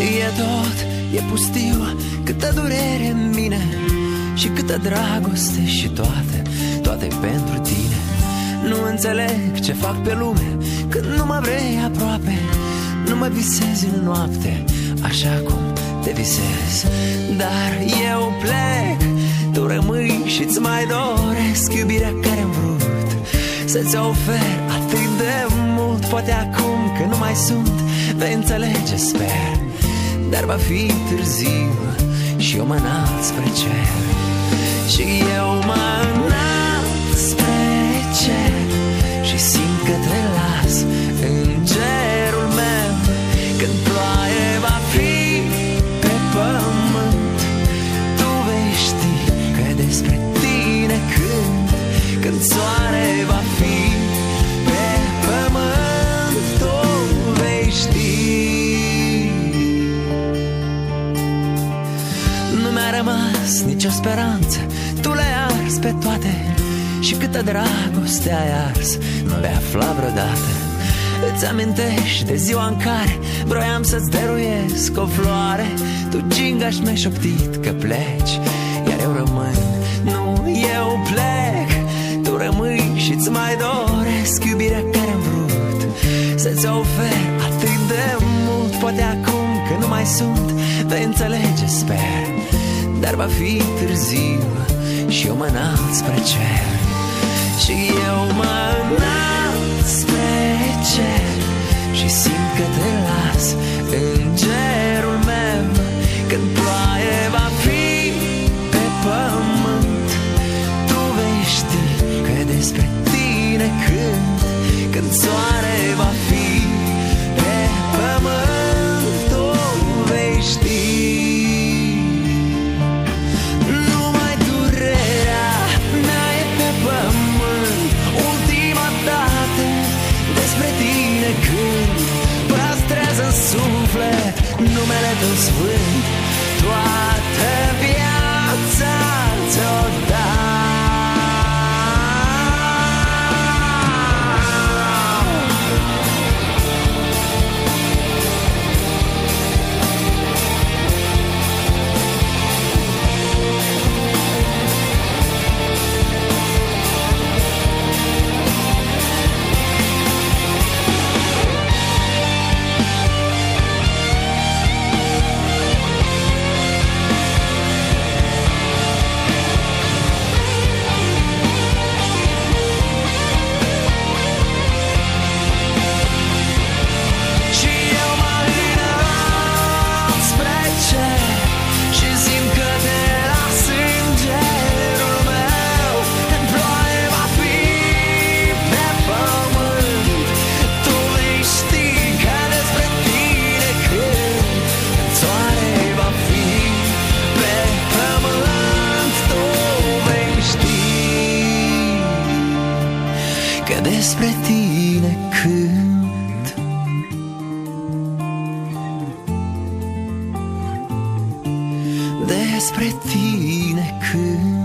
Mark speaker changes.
Speaker 1: E tot, e pustiu, câtă durere în mine și câtă dragoste și toate pentru tine. Nu înțeleg ce fac pe lume când nu mă vrei aproape. Nu mă visezi în noapte așa cum te visez. Dar eu plec, tu rămâi și-ți mai doresc iubirea care-am vrut să-ți ofer atât de mult. Poate acum că nu mai sunt, vei înțelege, sper. Dar va fi târziu și eu mă înalt spre cer. Și eu mă înalt spre cer și simt că te las în cerul meu. Când ploaie va fi pe pământ, tu vei ști că despre tine cânt. Când soare va fi pe pământ, tu vei ști. Nu mi-a rămas nicio speranță, tu le-ai ars pe toate. Și câtă dragoste ai ars, nu vei afla vreodată. Îți amintești de ziua în care vroiam să-ți dăruiesc o floare. Tu, gingaș, mi-ai șoptit că pleci, iar eu rămân. Nu, eu plec, tu rămâi și-ți mai doresc iubirea care-am vrut să-ți ofer atât de mult. Poate acum că nu mai sunt, vei înțelege, sper. Dar va fi târziu și eu mă înalt spre cer. Și eu mă înalt spre cer și simt că te las în cerul meu. Când ploaie va fi pe pământ, tu vei ști că despre tine cânt. Când soare va fi pe pământ, tu vei ști. Numai durerea mea e pe pământ, ultima dată despre tine cânt. Păstrează în suflet numele tău sfânt, toată viața ți-o dau. Că despre tine cânt. Despre tine cânt.